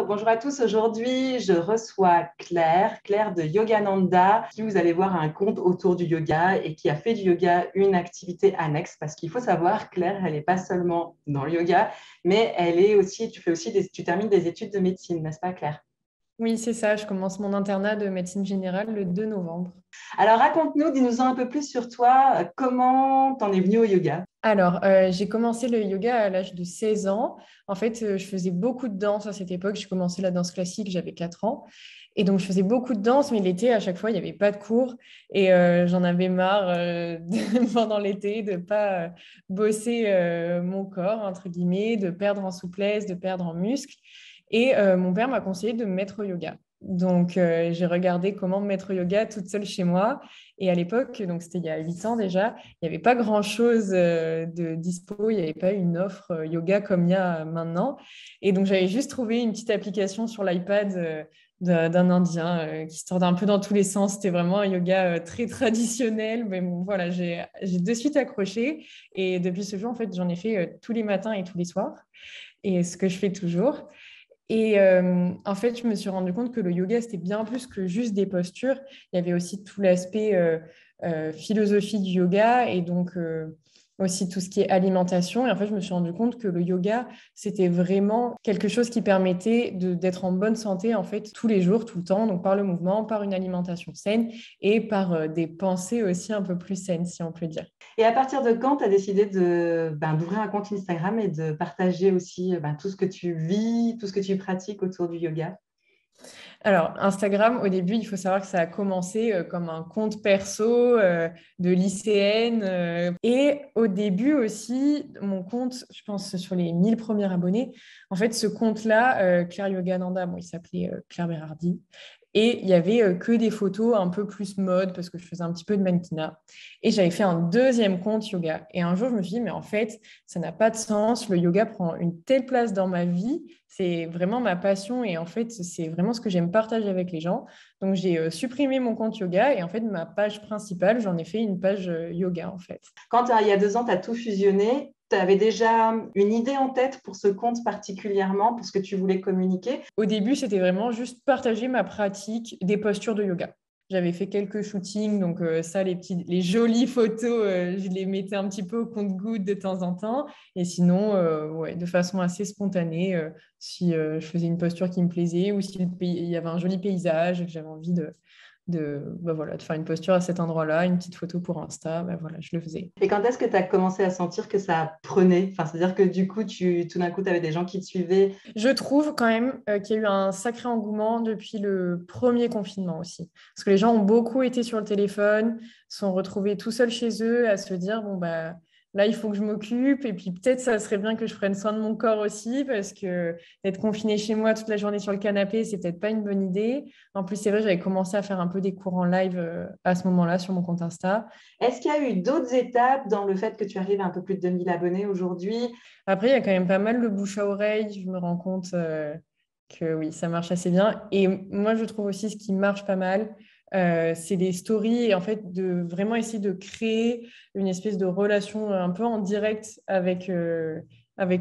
Bonjour à tous. Aujourd'hui, je reçois Claire de Yogananda, qui vous allez voir a un compte autour du yoga et qui a fait du yoga une activité annexe. Parce qu'il faut savoir, Claire, elle n'est pas seulement dans le yoga, mais elle est aussi, tu termines des études de médecine, n'est-ce pas, Claire? Oui, c'est ça. Je commence mon internat de médecine générale le 2 novembre. Alors raconte-nous, dis-nous un peu plus sur toi. Comment t'en es venue au yoga? Alors, j'ai commencé le yoga à l'âge de 16 ans. En fait, je faisais beaucoup de danse à cette époque. J'ai commencé la danse classique, j'avais 4 ans. Et donc, je faisais beaucoup de danse, mais l'été, à chaque fois, il n'y avait pas de cours. Et j'en avais marre pendant l'été de ne pas bosser mon corps, entre guillemets, de perdre en souplesse, de perdre en muscle. Et mon père m'a conseillé de me mettre au yoga. Donc, j'ai regardé comment me mettre au yoga toute seule chez moi. Et à l'époque, donc c'était il y a 8 ans déjà, il n'y avait pas grand-chose de dispo, il n'y avait pas une offre yoga comme il y a maintenant. Et donc, j'avais juste trouvé une petite application sur l'iPad d'un Indien qui se tordait un peu dans tous les sens. C'était vraiment un yoga très traditionnel. Mais bon, voilà, j'ai de suite accroché. Et depuis ce jour, en fait, j'en ai fait tous les matins et tous les soirs. Et ce que je fais toujours. Et en fait, je me suis rendu compte que le yoga, c'était bien plus que juste des postures. Il y avait aussi tout l'aspect philosophie du yoga et donc aussi tout ce qui est alimentation. Et en fait, je me suis rendu compte que le yoga, c'était vraiment quelque chose qui permettait d'être en bonne santé en fait tous les jours, tout le temps, donc par le mouvement, par une alimentation saine et par des pensées aussi un peu plus saines, si on peut dire. Et à partir de quand tu as décidé d'ouvrir un compte Instagram et de partager aussi tout ce que tu vis, tout ce que tu pratiques autour du yoga? Alors, Instagram, au début, il faut savoir que ça a commencé comme un compte perso de lycéenne. Et au début aussi, mon compte, je pense sur les 1000 premiers abonnés, en fait, ce compte-là, Claire Yogananda, bon, il s'appelait Claire Bérardi. Et il y avait que des photos un peu plus mode parce que je faisais un petit peu de mannequinat. Et j'avais fait un deuxième compte yoga. Et un jour, je me suis dit, mais en fait, ça n'a pas de sens. Le yoga prend une telle place dans ma vie. C'est vraiment ma passion et en fait, c'est vraiment ce que j'aime partager avec les gens. Donc, j'ai supprimé mon compte yoga et en fait, ma page principale, j'en ai fait une page yoga en fait. Il y a 2 ans, tu as tout fusionné, tu avais déjà une idée en tête pour ce compte particulièrement, pour ce que tu voulais communiquer. Au début, c'était vraiment juste partager ma pratique des postures de yoga. J'avais fait quelques shootings, donc ça, les jolies photos, je les mettais un petit peu au compte-gouttes de temps en temps. Et sinon, ouais, de façon assez spontanée, si je faisais une posture qui me plaisait ou s'il il y avait un joli paysage et que j'avais envie voilà, de faire une posture à cet endroit-là, une petite photo pour Insta, bah, voilà, je le faisais. Et quand est-ce que tu as commencé à sentir que ça prenait? Enfin, c'est-à-dire que du coup, tout d'un coup, tu avais des gens qui te suivaient. Je trouve quand même qu'il y a eu un sacré engouement depuis le premier confinement aussi. Parce que les gens ont beaucoup été sur le téléphone, sont retrouvés tout seuls chez eux à se dire, bon, bah, là, il faut que je m'occupe. Et puis peut-être ça serait bien que je prenne soin de mon corps aussi, parce que d'être confiné chez moi toute la journée sur le canapé, c'est peut-être pas une bonne idée. En plus, c'est vrai, j'avais commencé à faire un peu des cours en live à ce moment-là sur mon compte Insta. Est-ce qu'il y a eu d'autres étapes dans le fait que tu arrives à un peu plus de 2 000 abonnés aujourd'hui? Après, il y a quand même pas mal le bouche à oreille. Je me rends compte que oui, ça marche assez bien. Et moi, je trouve aussi ce qui marche pas mal, c'est les stories et en fait de vraiment essayer de créer une espèce de relation un peu en direct avec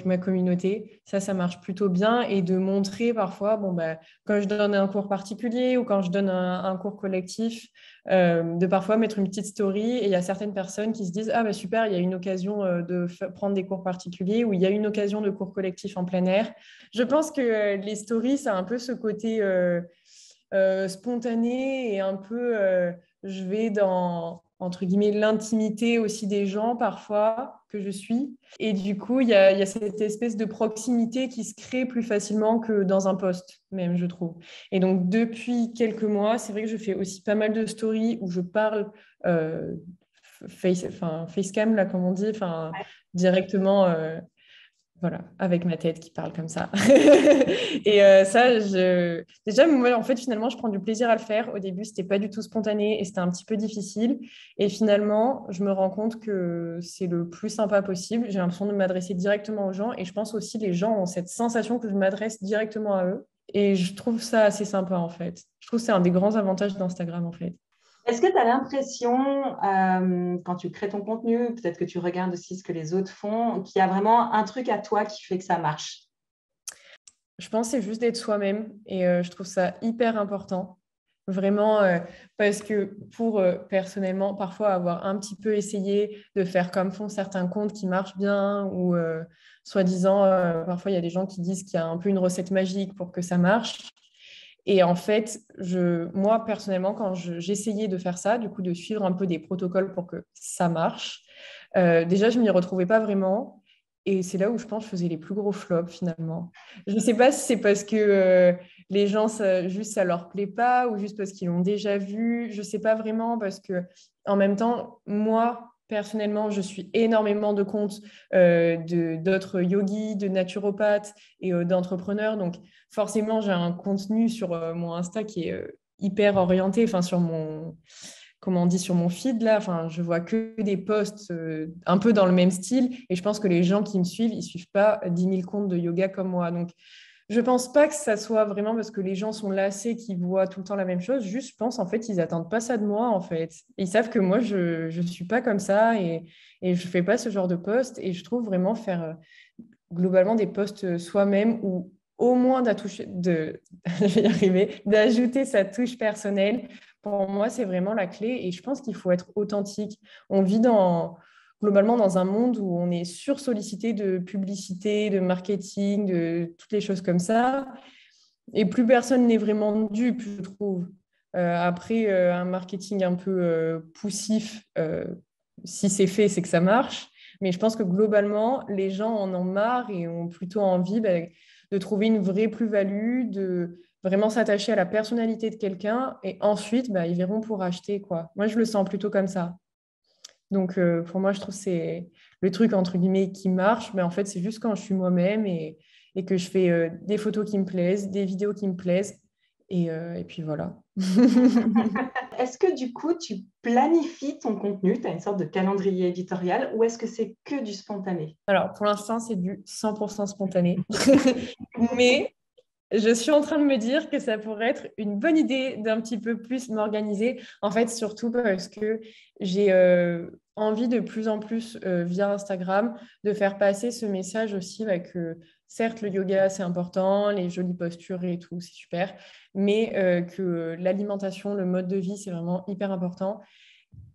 ma communauté. Ça marche plutôt bien et de montrer parfois, bon, bah, quand je donne un cours particulier ou quand je donne un cours collectif, de parfois mettre une petite story et il y a certaines personnes qui se disent ah bah super, il y a une occasion prendre des cours particuliers ou il y a une occasion de cours collectifs en plein air. Je pense que les stories, ça a un peu ce côté spontané et un peu je vais dans entre guillemets l'intimité aussi des gens parfois que je suis et du coup il y a cette espèce de proximité qui se crée plus facilement que dans un post même je trouve et donc depuis quelques mois c'est vrai que je fais aussi pas mal de stories où je parle euh, facecam là comme on dit enfin directement voilà, avec ma tête qui parle comme ça. Et déjà, moi, en fait, finalement, je prends du plaisir à le faire. Au début, c'était pas du tout spontané et c'était un petit peu difficile. Et finalement, je me rends compte que c'est le plus sympa possible. J'ai l'impression de m'adresser directement aux gens et je pense aussi les gens ont cette sensation que je m'adresse directement à eux. Et je trouve ça assez sympa, en fait. Je trouve que c'est un des grands avantages d'Instagram, en fait. Est-ce que tu as l'impression, quand tu crées ton contenu, peut-être que tu regardes aussi ce que les autres font, qu'il y a vraiment un truc à toi qui fait que ça marche? Je pense que c'est juste d'être soi-même et je trouve ça hyper important. Vraiment, parce que pour personnellement, parfois avoir un petit peu essayé de faire comme font certains comptes qui marchent bien ou soi-disant, parfois il y a des gens qui disent qu'il y a un peu une recette magique pour que ça marche. Et en fait, moi personnellement, quand j'essayais de faire ça, du coup de suivre un peu des protocoles pour que ça marche, déjà je m'y retrouvais pas vraiment. Et c'est là où je pense que je faisais les plus gros flops finalement. Je ne sais pas si c'est parce que les gens, juste ça leur plaît pas ou juste parce qu'ils l'ont déjà vu. Je ne sais pas vraiment parce que en même temps, moi, personnellement, je suis énormément de comptes d'autres yogis, de naturopathes et d'entrepreneurs. Donc forcément, j'ai un contenu sur mon Insta qui est hyper orienté, enfin sur mon comment on dit, sur mon feed là, enfin, je vois que des posts un peu dans le même style et je pense que les gens qui me suivent, ils suivent pas 10 000 comptes de yoga comme moi. Donc, je pense pas que ça soit vraiment parce que les gens sont lassés qu'ils voient tout le temps la même chose. Juste, je pense en fait, ils attendent pas ça de moi en fait. Ils savent que moi, je suis pas comme ça et je fais pas ce genre de posts et je trouve vraiment faire globalement des posts soi-même ou au moins je vais y arriver, d'ajouter sa touche personnelle. Pour moi, c'est vraiment la clé et je pense qu'il faut être authentique. On vit globalement dans un monde où on est sursollicité de publicité, de marketing, de toutes les choses comme ça. Et plus personne n'est vraiment dupe, je trouve. Après, un marketing un peu poussif, si c'est fait, c'est que ça marche. Mais je pense que globalement, les gens en ont marre et ont plutôt envie de trouver une vraie plus-value, de vraiment s'attacher à la personnalité de quelqu'un et ensuite, ils verront pour acheter, quoi. Moi, je le sens plutôt comme ça. Donc, pour moi, je trouve que c'est le truc, entre guillemets, qui marche. Mais en fait, c'est juste quand je suis moi-même et que je fais des photos qui me plaisent, des vidéos qui me plaisent. Et puis voilà. Est-ce que du coup, tu planifies ton contenu, tu as une sorte de calendrier éditorial, ou est-ce que c'est que du spontané? Alors, pour l'instant, c'est du 100% spontané. Mais je suis en train de me dire que ça pourrait être une bonne idée d'un petit peu plus m'organiser. En fait, surtout parce que j'ai envie de plus en plus, via Instagram, de faire passer ce message aussi que certes, le yoga, c'est important, les jolies postures et tout, c'est super, mais que l'alimentation, le mode de vie, c'est vraiment hyper important.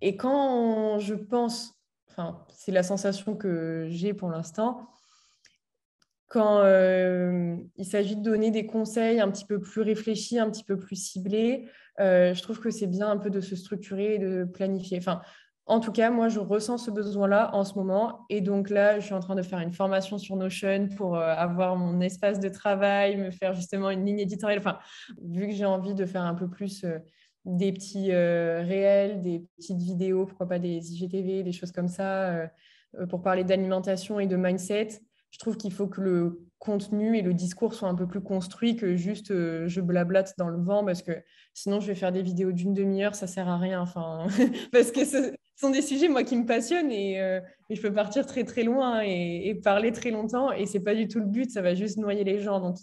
Et quand je pense, enfin, c'est la sensation que j'ai pour l'instant, quand il s'agit de donner des conseils un petit peu plus réfléchis, un petit peu plus ciblés, je trouve que c'est bien un peu de se structurer et de planifier. Enfin, en tout cas, moi, je ressens ce besoin-là en ce moment. Et donc là, je suis en train de faire une formation sur Notion pour avoir mon espace de travail, me faire justement une ligne éditoriale. Enfin, vu que j'ai envie de faire un peu plus des petits réels, des petites vidéos, pourquoi pas des IGTV, des choses comme ça, pour parler d'alimentation et de mindset, je trouve qu'il faut que le contenu et le discours soient un peu plus construits que juste je blablate dans le vent parce que sinon je vais faire des vidéos d'une demi-heure, ça sert à rien. Enfin, parce que ce sont des sujets moi qui me passionnent et je peux partir très très loin et parler très longtemps et c'est pas du tout le but, ça va juste noyer les gens. Donc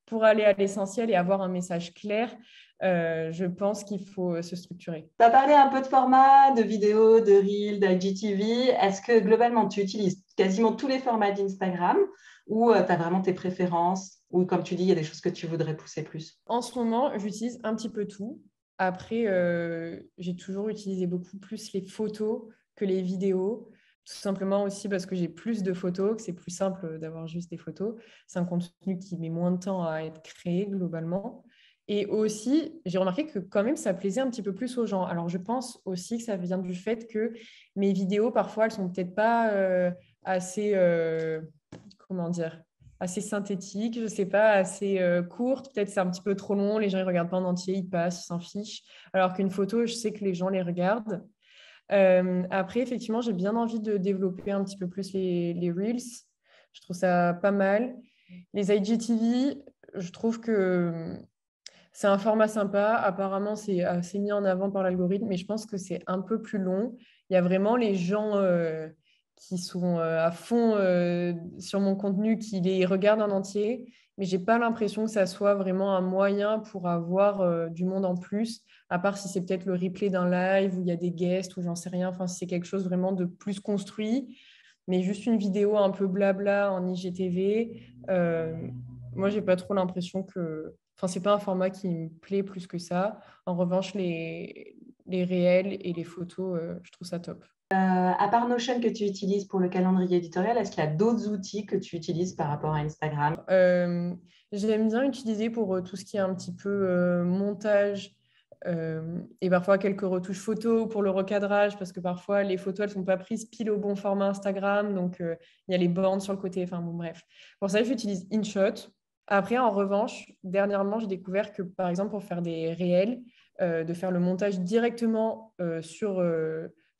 pour aller à l'essentiel et avoir un message clair, je pense qu'il faut se structurer. Tu as parlé un peu de format, de vidéo, de reel, d'IGTV. Est-ce que globalement, tu utilises quasiment tous les formats d'Instagram ou tu as vraiment tes préférences ou comme tu dis, il y a des choses que tu voudrais pousser plus? En ce moment, j'utilise un petit peu tout. Après, j'ai toujours utilisé beaucoup plus les photos que les vidéos. Tout simplement aussi parce que j'ai plus de photos, que c'est plus simple d'avoir juste des photos. C'est un contenu qui met moins de temps à être créé globalement. Et aussi, j'ai remarqué que quand même, ça plaisait un petit peu plus aux gens. Alors, je pense aussi que ça vient du fait que mes vidéos, parfois, elles sont peut-être pas assez, comment dire, assez synthétique, je sais pas, assez courte. Peut-être c'est un petit peu trop long, les gens ne regardent pas en entier, ils passent, ils s'en fichent. Alors qu'une photo, je sais que les gens les regardent. Après, effectivement, j'ai bien envie de développer un petit peu plus les Reels. Je trouve ça pas mal. Les IGTV, je trouve que c'est un format sympa. Apparemment, c'est assez mis en avant par l'algorithme, mais je pense que c'est un peu plus long. Il y a vraiment les gens qui sont à fond sur mon contenu, qui les regardent en entier, mais j'ai pas l'impression que ça soit vraiment un moyen pour avoir du monde en plus, à part si c'est peut-être le replay d'un live où il y a des guests ou j'en sais rien. Enfin, si c'est quelque chose vraiment de plus construit, mais juste une vidéo un peu blabla en IGTV. moi, j'ai pas trop l'impression que... Enfin, c'est pas un format qui me plaît plus que ça. En revanche, les réels et les photos, je trouve ça top. À part Notion que tu utilises pour le calendrier éditorial, est-ce qu'il y a d'autres outils que tu utilises par rapport à Instagram? J'aime bien utiliser pour tout ce qui est un petit peu montage et parfois quelques retouches photos pour le recadrage parce que parfois les photos elles sont pas prises pile au bon format Instagram donc il y a les bornes sur le côté, enfin bon bref. Pour ça j'utilise InShot. Après en revanche, dernièrement j'ai découvert que par exemple pour faire des réels, de faire le montage directement sur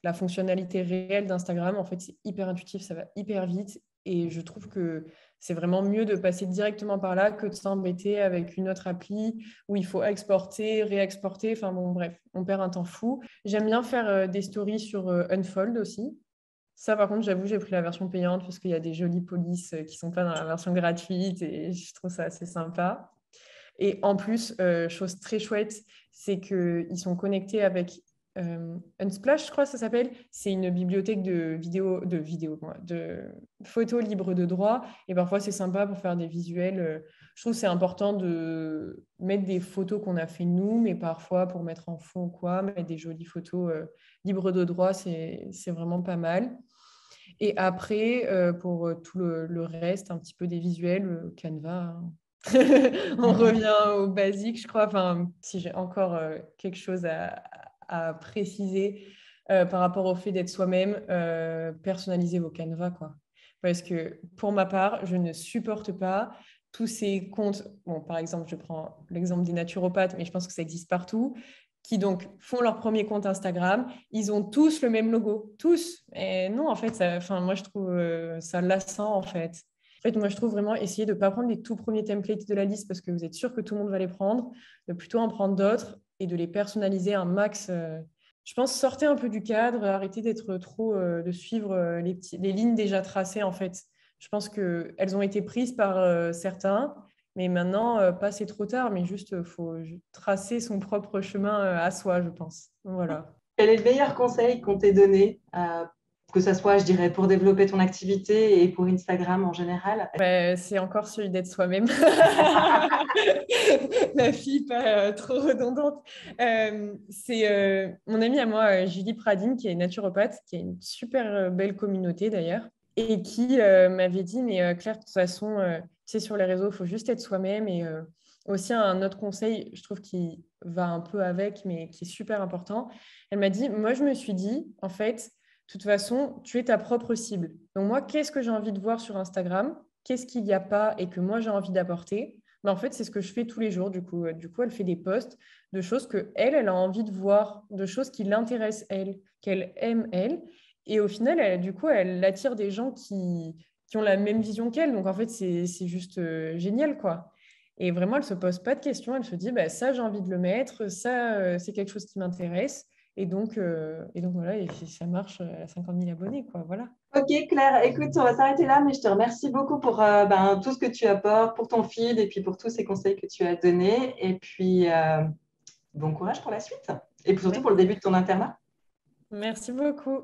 la fonctionnalité réelle d'Instagram, en fait c'est hyper intuitif, ça va hyper vite et je trouve que c'est vraiment mieux de passer directement par là que de s'embêter avec une autre appli où il faut exporter, réexporter. Enfin bon, bref, on perd un temps fou. J'aime bien faire des stories sur Unfold aussi. Ça, par contre, j'avoue, j'ai pris la version payante parce qu'il y a des jolies polices qui ne sont pas dans la version gratuite et je trouve ça assez sympa. Et en plus, chose très chouette, c'est qu'ils sont connectés avec Unsplash, je crois que ça s'appelle. C'est une bibliothèque de photos libres de droit. Et parfois, c'est sympa pour faire des visuels. Je trouve que c'est important de mettre des photos qu'on a fait nous, mais parfois pour mettre en fond ou quoi, mettre des jolies photos libres de droit, c'est vraiment pas mal. Et après, pour tout le reste, un petit peu des visuels, Canva, hein. On revient au basique, je crois. Enfin, si j'ai encore quelque chose à préciser par rapport au fait d'être soi-même, personnaliser vos canevas, quoi. Parce que pour ma part, je ne supporte pas tous ces comptes. Bon, par exemple, je prends l'exemple des naturopathes, mais je pense que ça existe partout, qui donc font leur premier compte Instagram. Ils ont tous le même logo, tous. Et non, en fait, enfin, moi, je trouve ça lassant, en fait. En fait, moi, je trouve vraiment essayer de ne pas prendre les tout premiers templates de la liste parce que vous êtes sûr que tout le monde va les prendre, de plutôt en prendre d'autres et de les personnaliser un max. Je pense sortez un peu du cadre, arrêtez d'être trop, de suivre les lignes déjà tracées, en fait. Je pense qu'elles ont été prises par certains, mais maintenant, pas c'est trop tard, mais juste, il faut tracer son propre chemin à soi, je pense. Voilà. Quel est le meilleur conseil qu'on t'ait donné, que ce soit, je dirais, pour développer ton activité et pour Instagram en général? C'est encore celui d'être soi-même. La fille pas trop redondante. C'est mon amie à moi, Julie Pradine, qui est naturopathe, qui a une super belle communauté d'ailleurs, et qui m'avait dit, mais Claire, de toute façon, tu sais, sur les réseaux, il faut juste être soi-même. Et aussi un autre conseil, je trouve, qui va un peu avec, mais qui est super important. Elle m'a dit, moi, je me suis dit, en fait, de toute façon, tu es ta propre cible. Donc moi, qu'est-ce que j'ai envie de voir sur Instagram? Qu'est-ce qu'il n'y a pas et que moi, j'ai envie d'apporter? Ben, en fait, c'est ce que je fais tous les jours. Du coup, elle fait des posts de choses que elle a envie de voir, de choses qui l'intéressent, elle, qu'elle aime, elle. Et au final, du coup, elle attire des gens qui ont la même vision qu'elle. Donc, en fait, c'est juste génial, quoi. Et vraiment, elle ne se pose pas de questions. Elle se dit, bah, ça, j'ai envie de le mettre. Ça, c'est quelque chose qui m'intéresse. Et donc voilà, et ça marche à 50 000 abonnés, quoi. Voilà. Ok, Claire, écoute, on va s'arrêter là, mais je te remercie beaucoup pour tout ce que tu apportes, pour ton feed et puis pour tous ces conseils que tu as donnés. Et puis, bon courage pour la suite et puis surtout pour le début de ton internat. Merci beaucoup.